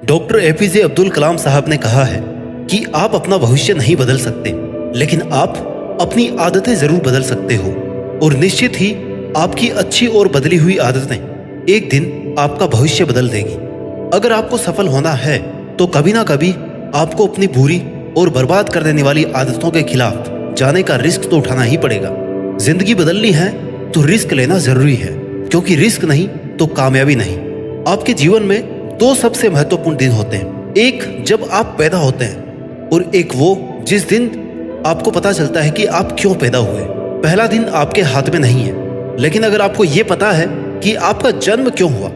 Doctor APJ Abdul Kalam साहब ने कहा है कि आप अपना भविष्य नहीं बदल सकते, लेकिन आप अपनी आदतें जरूर बदल सकते हो। और निश्चित ही आपकी अच्छी और बदली हुई आदतें एक दिन आपका भविष्य बदल देगी। अगर आपको सफल होना है तो कभी ना कभी आपको अपनी बुरी और बर्बाद कर देने वाली आदतों के खिलाफ जाने का रिस्क तो उठाना ही पड़ेगा। जिंदगी बदलनी है तो रिस्क लेना जरूरी है, क्योंकि रिस्क नहीं तो कामयाबी नहीं। आपके जीवन में दो सबसे महत्वपूर्ण दिन होते हैं, एक जब आप पैदा होते हैं और एक वो जिस दिन आपको पता चलता है कि आप क्यों पैदा हुए। पहला दिन आपके हाथ में नहीं है, लेकिन अगर आपको ये पता है कि आपका जन्म क्यों हुआ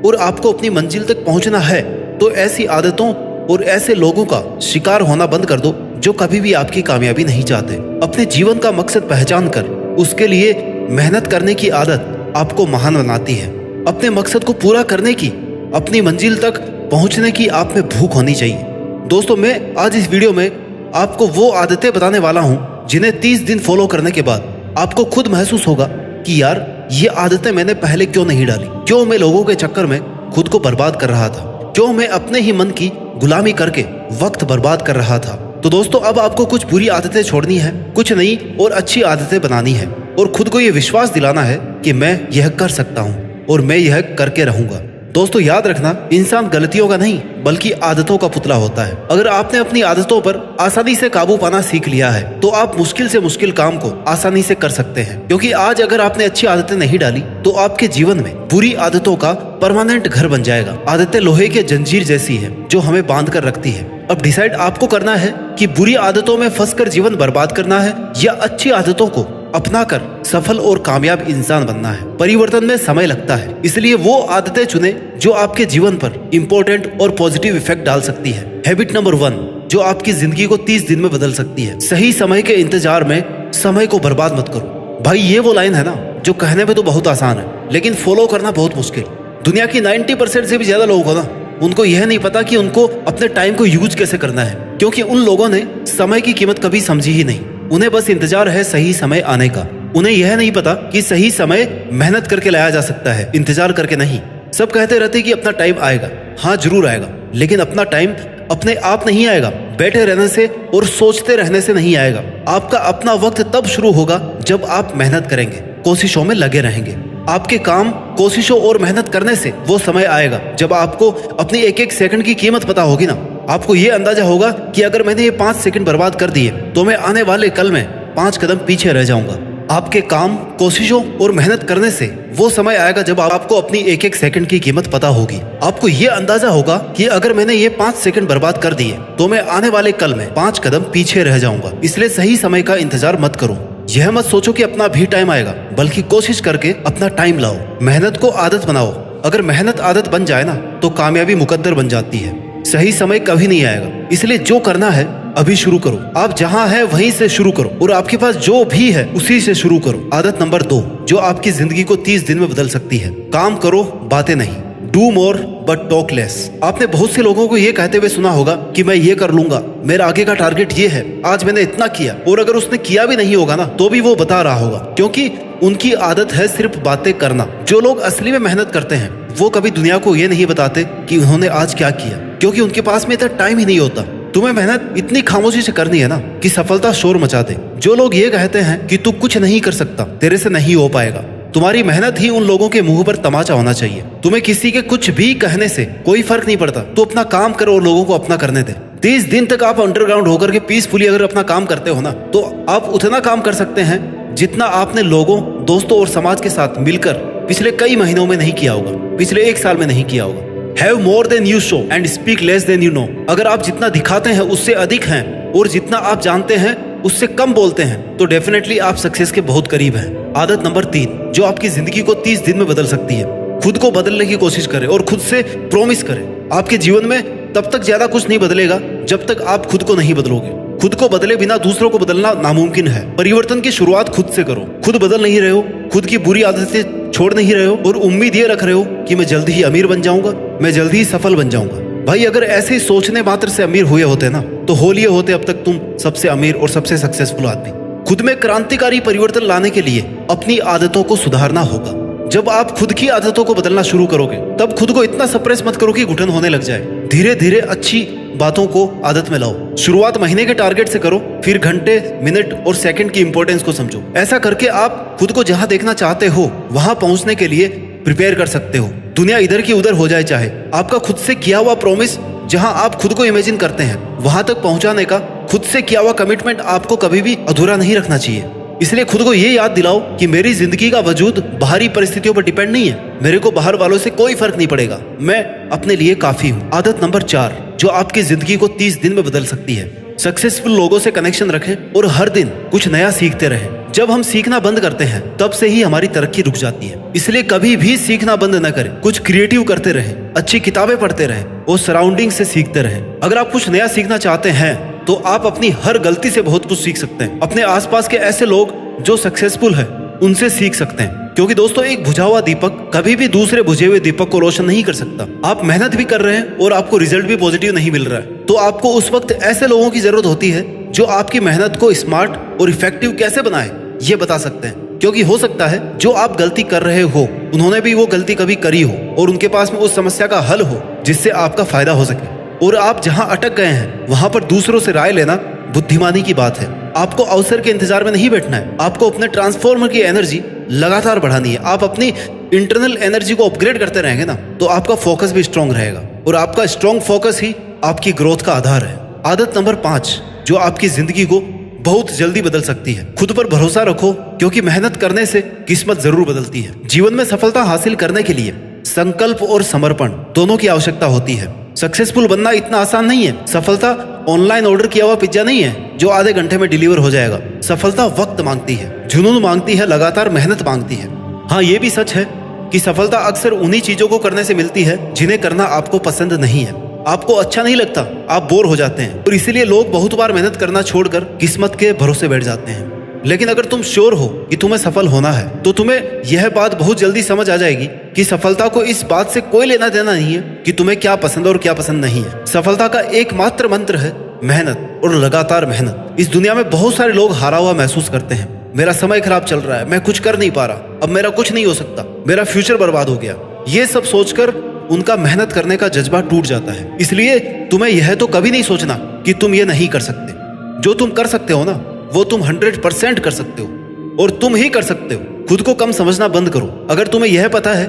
और आपको अपनी मंजिल तक पहुंचना है, तो ऐसी आदतों और ऐसे लोगों का शिकार होना बंद कर दो जो कभी भी आपकी कामयाबी नहीं चाहते। अपने जीवन का मकसद पहचान कर उसके लिए मेहनत करने की आदत आपको महान बनाती है। अपने मकसद को पूरा करने की, अपनी मंजिल तक पहुंचने की आप में भूख होनी चाहिए। दोस्तों, मैं आज इस वीडियो में आपको वो आदतें बताने वाला हूं जिन्हें 30 दिन फॉलो करने के बाद आपको खुद महसूस होगा कि यार ये आदतें मैंने पहले क्यों नहीं डाली, क्यों मैं लोगों के चक्कर में खुद को बर्बाद कर रहा था, क्यों मैं अपने ही मन की गुलामी करके वक्त बर्बाद कर रहा था। तो दोस्तों, अब आपको कुछ बुरी आदतें छोड़नी है, कुछ नई और अच्छी आदतें बनानी है और खुद को ये विश्वास दिलाना है कि मैं यह कर सकता हूँ और मैं यह करके रहूंगा। दोस्तों, याद रखना, इंसान गलतियों का नहीं बल्कि आदतों का पुतला होता है। अगर आपने अपनी आदतों पर आसानी से काबू पाना सीख लिया है तो आप मुश्किल से मुश्किल काम को आसानी से कर सकते हैं। क्योंकि आज अगर आपने अच्छी आदतें नहीं डाली तो आपके जीवन में बुरी आदतों का परमानेंट घर बन जाएगा। आदतें लोहे के जंजीर जैसी है जो हमें बांध कर रखती है। अब डिसाइड आपको करना है कि बुरी आदतों में फंसकर जीवन बर्बाद करना है या अच्छी आदतों को अपनाकर सफल और कामयाब इंसान बनना है। परिवर्तन में समय लगता है, इसलिए वो आदतें चुने जो आपके जीवन पर इम्पोर्टेंट और पॉजिटिव इफेक्ट डाल सकती है। हैबिट नंबर 1 जो आपकी जिंदगी को 30 दिन में बदल सकती है। सही समय के इंतजार में समय को बर्बाद मत करो। भाई, ये वो लाइन है ना जो कहने में तो बहुत आसान है, लेकिन फॉलो करना बहुत मुश्किल। दुनिया की 90% से भी ज्यादा लोगों को ना, उनको यह नहीं पता कि उनको अपने टाइम को यूज कैसे करना है, क्योंकि उन लोगों ने समय की कीमत कभी समझी ही नहीं। उन्हें बस इंतजार है सही समय आने का। उन्हें यह नहीं पता कि सही समय मेहनत करके लाया जा सकता है, इंतजार करके नहीं। सब कहते रहते कि अपना टाइम आएगा। हाँ, जरूर आएगा, लेकिन अपना टाइम अपने आप नहीं आएगा, बैठे रहने से और सोचते रहने से नहीं आएगा। आपका अपना वक्त तब शुरू होगा जब आप मेहनत करेंगे, कोशिशों में लगे रहेंगे। आपके काम, कोशिशों और मेहनत करने से वो समय आएगा जब आपको अपनी एक एक सेकंड की कीमत पता होगी ना। आपको ये अंदाजा होगा कि अगर मैंने ये 5 सेकंड बर्बाद कर दिए तो मैं आने वाले कल में 5 कदम पीछे रह जाऊंगा। आपके काम, कोशिशों और मेहनत करने से वो समय आएगा जब आपको अपनी एक एक सेकंड की कीमत पता होगी। आपको ये अंदाजा होगा कि अगर मैंने ये 5 सेकंड बर्बाद कर दिए तो मैं आने वाले कल में 5 कदम पीछे रह जाऊंगा। इसलिए सही समय का इंतजार मत करो। यह मत सोचो कि अपना भी टाइम आएगा, बल्कि कोशिश करके अपना टाइम लाओ। मेहनत को आदत बनाओ। अगर मेहनत आदत बन जाए ना तो कामयाबी मुकद्दर बन जाती है। सही समय कभी नहीं आएगा, इसलिए जो करना है अभी शुरू करो। आप जहां हैं वहीं से शुरू करो और आपके पास जो भी है उसी से शुरू करो। आदत नंबर 2 जो आपकी जिंदगी को 30 दिन में बदल सकती है। काम करो, बातें नहीं। Do more but talk less. आपने बहुत से लोगों को ये कहते हुए सुना होगा कि मैं ये कर लूंगा, मेरा आगे का टारगेट ये है, आज मैंने इतना किया। और अगर उसने किया भी नहीं होगा ना तो भी वो बता रहा होगा, क्योंकि उनकी आदत है सिर्फ बातें करना। जो लोग असली में मेहनत करते हैं वो कभी दुनिया को ये नहीं बताते कि उन्होंने आज क्या किया, क्योंकि उनके पास में इतना टाइम ही नहीं होता। तुम्हें मेहनत इतनी खामोशी से करनी है ना कि सफलता शोर मचा दे। जो लोग ये कहते हैं कि तू कुछ नहीं कर सकता, तेरे से नहीं हो पाएगा, तुम्हारी मेहनत ही उन लोगों के मुंह पर तमाचा होना चाहिए। तुम्हें किसी के कुछ भी कहने से कोई फर्क नहीं पड़ता। तो अपना काम करो और लोगों को अपना करने दे। 30 दिन तक आप अंडरग्राउंड होकर के पीसफुली अगर अपना काम करते हो ना तो आप उतना काम कर सकते हैं जितना आपने लोगों, दोस्तों और समाज के साथ मिलकर पिछले कई महीनों में नहीं किया होगा, पिछले 1 साल में नहीं किया होगा। Have more than you show and speak less than you know. अगर आप जितना दिखाते हैं उससे अधिक हैं और जितना आप जानते हैं उससे कम बोलते हैं तो डेफिनेटली आप सक्सेस के बहुत करीब हैं। आदत नंबर 3 जो आपकी जिंदगी को 30 दिन में बदल सकती है। खुद को बदलने की कोशिश करें और खुद से प्रॉमिस करें। आपके जीवन में तब तक ज्यादा कुछ नहीं बदलेगा जब तक आप खुद को नहीं बदलोगे। खुद को बदले बिना दूसरों को बदलना नामुमकिन है। परिवर्तन की शुरुआत खुद से करो। खुद बदल नहीं रहे हो, खुद की बुरी आदतें छोड़ नहीं रहे हो और उम्मीद ये रख रहे हो कि मैं जल्दी ही अमीर बन जाऊंगा, मैं जल्दी ही सफल बन जाऊंगा। भाई, अगर ऐसे ही सोचने मात्र से अमीर हुए होते ना तो हो लिए होते अब तक तुम सबसे अमीर और सबसे सक्सेसफुल आदमी। खुद में क्रांतिकारी परिवर्तन लाने के लिए अपनी आदतों को सुधारना होगा। जब आप खुद की आदतों को बदलना शुरू करोगे तब खुद को इतना सप्रेस मत करो कि घुटन होने लग जाए। धीरे धीरे अच्छी बातों को आदत में लाओ। शुरुआत महीने के टारगेट से करो, फिर घंटे, मिनट और सेकंड की इंपॉर्टेंस को समझो। ऐसा करके आप खुद को जहां देखना चाहते हो वहां पहुंचने के लिए प्रिपेयर कर सकते हो। दुनिया इधर की उधर हो जाए चाहे, आपका खुद से किया हुआ प्रॉमिस जहां आप खुद को इमेजिन करते हैं वहां तक पहुंचाने का खुद से किया हुआ कमिटमेंट आपको कभी भी अधूरा नहीं रखना चाहिए। इसलिए खुद को ये याद दिलाओ कि मेरी जिंदगी का वजूद बाहरी परिस्थितियों पर डिपेंड नहीं है। मेरे को बाहर वालों से कोई फर्क नहीं पड़ेगा, मैं अपने लिए काफी हूँ। आदत नंबर 4 जो आपकी जिंदगी को 30 दिन में बदल सकती है। सक्सेसफुल लोगों से कनेक्शन रखें और हर दिन कुछ नया सीखते रहें। जब हम सीखना बंद करते हैं तब से ही हमारी तरक्की रुक जाती है। इसलिए कभी भी सीखना बंद न करें, कुछ क्रिएटिव करते रहें, अच्छी किताबें पढ़ते रहें और सराउंडिंग से सीखते रहें। अगर आप कुछ नया सीखना चाहते हैं तो आप अपनी हर गलती से बहुत कुछ सीख सकते हैं। अपने आसपास के ऐसे लोग जो सक्सेसफुल है उनसे सीख सकते हैं, क्योंकि दोस्तों एक बुझा हुआ दीपक कभी भी दूसरे बुझे हुए दीपक को रोशन नहीं कर सकता। आप मेहनत भी कर रहे हैं और आपको रिजल्ट भी पॉजिटिव नहीं मिल रहा है तो आपको उस वक्त ऐसे लोगों की जरूरत होती है जो आपकी मेहनत को स्मार्ट और इफेक्टिव कैसे बनाए ये बता सकते हैं। क्योंकि हो सकता है जो आप गलती कर रहे हो उन्होंने भी वो गलती कभी करी हो और उनके पास में उस समस्या का हल हो जिससे आपका फायदा हो सके। और आप जहां अटक गए हैं वहां पर दूसरों से राय लेना बुद्धिमानी की बात है। आपको अवसर के इंतजार में नहीं बैठना है, आपको अपने ट्रांसफॉर्मर की एनर्जी लगातार बढ़ानी है। आप अपनी इंटरनल एनर्जी को अपग्रेड करते रहेंगे ना तो आपका फोकस भी स्ट्रांग रहेगा और आपका स्ट्रांग फोकस ही आपकी ग्रोथ का आधार है। आदत नंबर 5 जो आपकी जिंदगी को बहुत जल्दी बदल सकती है। खुद पर भरोसा रखो, क्योंकि मेहनत करने से किस्मत जरूर बदलती है। जीवन में सफलता हासिल करने के लिए संकल्प और समर्पण दोनों की आवश्यकता होती है। सक्सेसफुल बनना इतना आसान नहीं है। सफलता ऑनलाइन ऑर्डर किया हुआ पिज्जा नहीं है जो आधे घंटे में डिलीवर हो जाएगा। सफलता वक्त मांगती है, जुनून मांगती है, लगातार मेहनत मांगती है। हाँ, ये भी सच है कि सफलता अक्सर उन्हीं चीजों को करने से मिलती है जिन्हें करना आपको पसंद नहीं है। आपको अच्छा नहीं लगता, आप बोर हो जाते हैं और इसीलिए लोग बहुत बार मेहनत करना छोड़कर किस्मत के भरोसे बैठ जाते हैं। लेकिन अगर तुम श्योर हो कि तुम्हें सफल होना है तो तुम्हें यह बात बहुत जल्दी समझ आ जाएगी कि सफलता को इस बात से कोई लेना देना नहीं है कि तुम्हें क्या पसंद और क्या पसंद नहीं है। सफलता का एकमात्र मंत्र है मेहनत और लगातार मेहनत। इस दुनिया में बहुत सारे लोग हारा हुआ महसूस करते हैं। मेरा समय खराब चल रहा है, मैं कुछ कर नहीं पा रहा, अब मेरा कुछ नहीं हो सकता, मेरा फ्यूचर बर्बाद हो गया। ये सब सोचकर उनका मेहनत करने का जज्बा टूट जाता है। इसलिए तुम्हें यह तो कभी नहीं सोचना कि तुम ये नहीं कर सकते। जो तुम कर सकते हो ना वो तुम 100% कर सकते हो और तुम ही कर सकते हो। खुद को कम समझना बंद करो। अगर तुम्हें यह पता है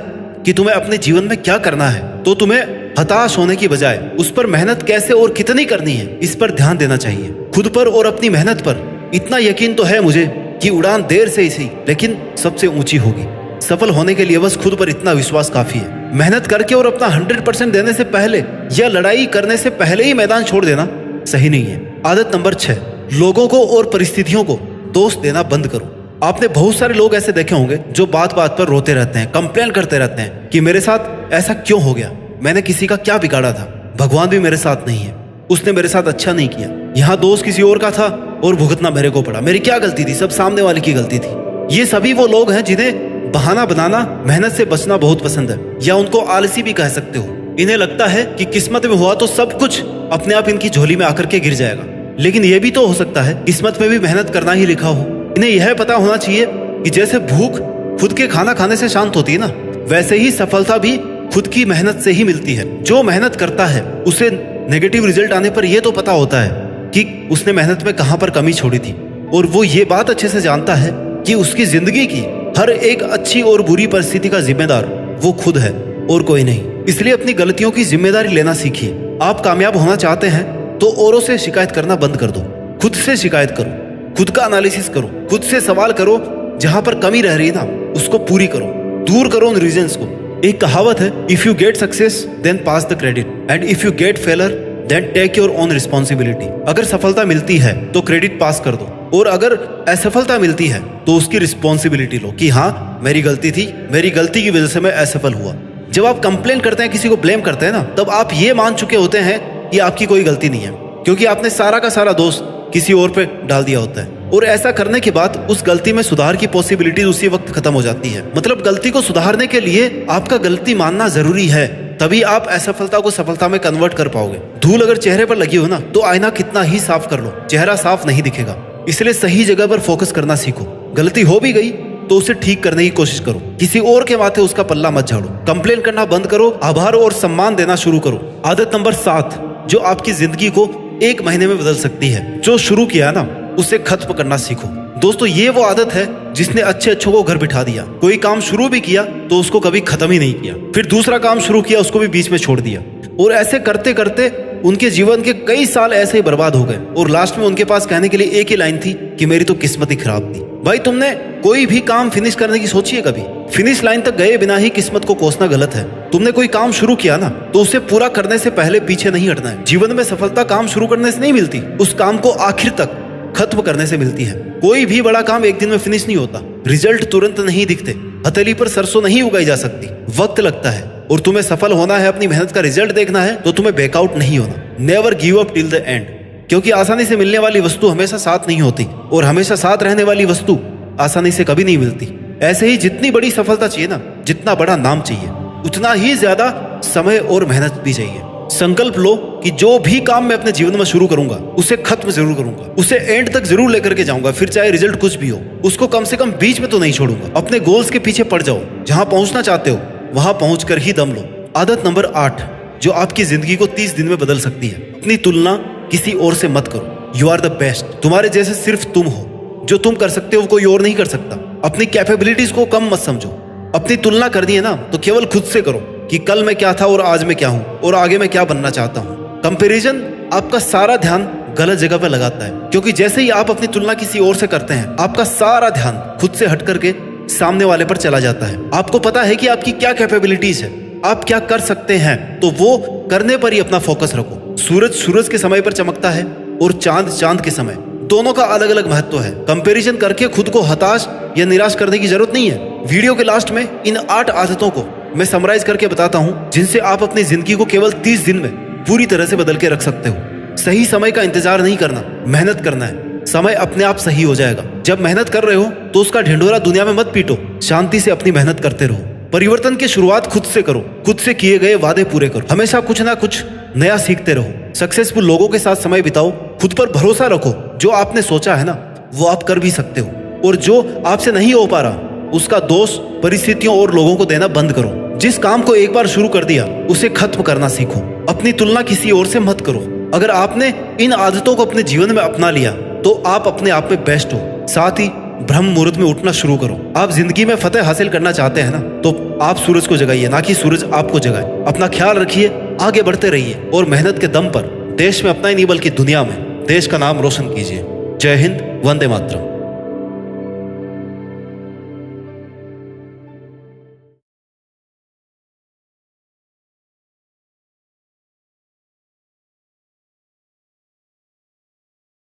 कि तुम्हें अपने जीवन में क्या करना है तो तुम्हें हताश होने की बजाय उस पर मेहनत कैसे और कितनी करनी है इस पर ध्यान देना चाहिए। खुद पर और अपनी मेहनत पर इतना यकीन तो है मुझे कि उड़ान देर से ही सही लेकिन सबसे ऊंची होगी। सफल होने के लिए बस खुद पर इतना विश्वास काफी है। मेहनत करके और अपना 100% देने से पहले या लड़ाई करने से पहले ही मैदान छोड़ देना सही नहीं है। आदत नंबर 6 लोगों को और परिस्थितियों को दोष देना बंद करो। आपने बहुत सारे लोग ऐसे देखे होंगे जो बात बात पर रोते रहते हैं, कंप्लेन करते रहते हैं कि मेरे साथ ऐसा क्यों हो गया, मैंने किसी का क्या बिगाड़ा था, भगवान भी मेरे साथ नहीं है, उसने मेरे साथ अच्छा नहीं किया, यहाँ दोस्त किसी और का था और भुगतना मेरे को पड़ा, मेरी क्या गलती थी, सब सामने वाले की गलती थी। ये सभी वो लोग हैं जिन्हें बहाना बनाना, मेहनत से बचना बहुत पसंद है, या उनको आलसी भी कह सकते हो। इन्हें लगता है कि किस्मत में हुआ तो सब कुछ अपने आप इनकी झोली में आकर के गिर जाएगा। लेकिन यह भी तो हो सकता है किस्मत में भी मेहनत करना ही लिखा हो। इन्हें यह पता होना चाहिए कि जैसे भूख खुद के खाना खाने से शांत होती है ना, वैसे ही सफलता भी खुद की मेहनत से ही मिलती है। जो मेहनत करता है उसे नेगेटिव रिजल्ट आने पर यह तो पता होता है कि उसने मेहनत में कहां पर कमी छोड़ी थी, और वो ये बात अच्छे से जानता है कि उसकी जिंदगी की हर एक अच्छी और बुरी परिस्थिति का जिम्मेदार वो खुद है और कोई नहीं। इसलिए अपनी गलतियों की जिम्मेदारी लेना सीखिए। आप कामयाब होना चाहते हैं तो औरों से शिकायत करना बंद कर दो, खुद से शिकायत करो, खुद का एनालिसिस करो, खुद से सवाल करो, जहां पर कमी रह रही है ना उसको पूरी करो, दूर करो उन रीजंस को। एक कहावत है, if you get success then pass the credit and if you get failure then take your own responsibility. अगर सफलता मिलती है तो क्रेडिट पास कर दो, और अगर असफलता मिलती है तो उसकी रिस्पॉन्सिबिलिटी लो कि हाँ मेरी गलती थी, मेरी गलती की वजह से मैं असफल हुआ। जब आप कंप्लेन करते हैं, किसी को ब्लेम करते हैं ना, तब आप ये मान चुके होते हैं कि आपकी कोई गलती नहीं है, क्योंकि आपने सारा का सारा दोष किसी और पे डाल दिया होता है। और ऐसा करने के बाद उस गलती में सुधार की पॉसिबिलिटी उसी वक्त खत्म हो जाती है। मतलब गलती को सुधारने के लिए आपका गलती मानना जरूरी है, तभी आप असफलता को सफलता में कन्वर्ट कर पाओगे। धूल अगर चेहरे पर लगी हो ना तो आईना कितना ही साफ कर लो, चेहरा साफ नहीं दिखेगा। इसलिए सही जगह पर फोकस करना सीखो। गलती हो भी गई तो उसे ठीक करने की कोशिश करो। किसी और के माथे उसका पल्ला मत झाड़ो। कंप्लेन करना बंद करो, आभार और सम्मान देना शुरू करो। आदत नंबर 7 जो आपकी जिंदगी को 1 महीने में बदल सकती है। जो शुरू किया ना उसे खत्म करना सीखो। दोस्तों, ये वो आदत है जिसने अच्छे अच्छों को घर बिठा दिया। कोई काम शुरू भी किया तो उसको कभी खत्म ही नहीं किया, फिर दूसरा काम शुरू किया उसको भी बीच में छोड़ दिया, और ऐसे करते करते उनके जीवन के कई साल ऐसे ही बर्बाद हो गए। और लास्ट में उनके पास कहने के लिए एक ही लाइन थी कि मेरी तो किस्मत ही खराब थी। भाई, तुमने कोई भी काम फिनिश करने की सोची है कभी? फिनिश लाइन तक गए बिना ही किस्मत को कोसना गलत है। तुमने कोई काम शुरू किया ना तो उसे पूरा करने से पहले पीछे नहीं हटना है। जीवन में सफलता काम शुरू करने से नहीं मिलती, उस काम को आखिर तक खत्म करने से मिलती है। कोई भी बड़ा काम एक दिन में फिनिश नहीं होता। रिजल्ट तुरंत नहीं दिखते। हथेली पर सरसों नहीं उगाई जा सकती, वक्त लगता है। और तुम्हें सफल होना है, अपनी मेहनत का रिजल्ट देखना है, तो तुम्हें बैकआउट नहीं होना। Never give up till the end, क्योंकि आसानी से मिलने वाली वस्तु हमेशा साथ नहीं होती, और हमेशा साथ रहने वाली वस्तु आसानी से कभी नहीं मिलती। ऐसे ही जितनी बड़ी सफलता चाहिए ना, जितना बड़ा नाम चाहिए, उतना ही ज्यादा समय और मेहनत भी चाहिए। संकल्प लो कि जो भी काम मैं अपने जीवन में शुरू करूंगा उसे खत्म जरूर करूंगा, उसे एंड तक जरूर लेकर के जाऊंगा, फिर चाहे रिजल्ट कुछ भी हो। उसको कम से कम बीच में तो नहीं छोड़ूंगा। अपने गोल्स के पीछे पड़ जाओ, जहां पहुंचना चाहते हो वहां पहुंचकर ही दम लो। आदत नंबर 8 जो आपकी जिंदगी को 30 दिन में बदल सकती है। अपनी तुलना किसी और से मत करो। You are the best. तुम्हारे जैसे सिर्फ तुम हो। जो तुम कर सकते हो वो कोई और नहीं कर सकता। अपनी कैपेबिलिटीज को कम मत समझो। अपनी तुलना करनी है ना तो केवल खुद से करो कि कल मैं क्या था और आज मैं क्या हूं और आगे मैं क्या बनना चाहता हूं। कंपैरिजन आपका सारा ध्यान गलत जगह पे लगाता है, क्योंकि जैसे ही आप अपनी तुलना किसी और से करते हैं आपका सारा ध्यान खुद से हट करके सामने वाले पर चला जाता है। आपको पता है कि आपकी क्या कैपेबिलिटीज है, आप क्या कर सकते हैं, तो वो करने पर ही अपना फोकस रखो। सूरज सूरज के समय पर चमकता है और चांद चांद के समय। दोनों का अलग अलग महत्व है। कंपैरिजन करके खुद को हताश या निराश करने की जरूरत नहीं है। वीडियो के लास्ट में इन 8 आदतों को मैं समराइज करके बताता हूं, जिनसे आप अपनी जिंदगी को केवल 30 दिन में पूरी तरह से बदल के रख सकते हो। सही समय का इंतजार नहीं करना, मेहनत करना है। समय अपने आप सही हो जाएगा। जब मेहनत कर रहे हो तो उसका ढिंढोरा दुनिया में मत पीटो, शांति से अपनी मेहनत करते रहो। परिवर्तन की शुरुआत खुद से करो, खुद से किए गए वादे पूरे करो, हमेशा कुछ ना कुछ नया सीखते रहो। सक्सेसफुल लोगों के साथ समय बिताओ, खुद पर भरोसा रखो। जो आपने सोचा है ना वो आप कर भी सकते हो, और जो आपसे नहीं हो पा रहा उसका दोष परिस्थितियों और लोगों को देना बंद करो। जिस काम को एक बार शुरू कर दिया उसे खत्म करना सीखो। अपनी तुलना किसी और से मत करो। अगर आपने इन आदतों को अपने जीवन में अपना लिया तो आप अपने आप में बेस्ट हो। साथ ही ब्रह्म मुहूर्त में उठना शुरू करो। आप जिंदगी में फतेह हासिल करना चाहते हैं ना तो आप सूरज को जगाइए, ना कि सूरज आपको जगाए। अपना ख्याल रखिए, आगे बढ़ते रहिए और मेहनत के दम पर देश में अपना ही नहीं बल्कि दुनिया में देश का नाम रोशन कीजिए। जय हिंद, वंदे मातरम।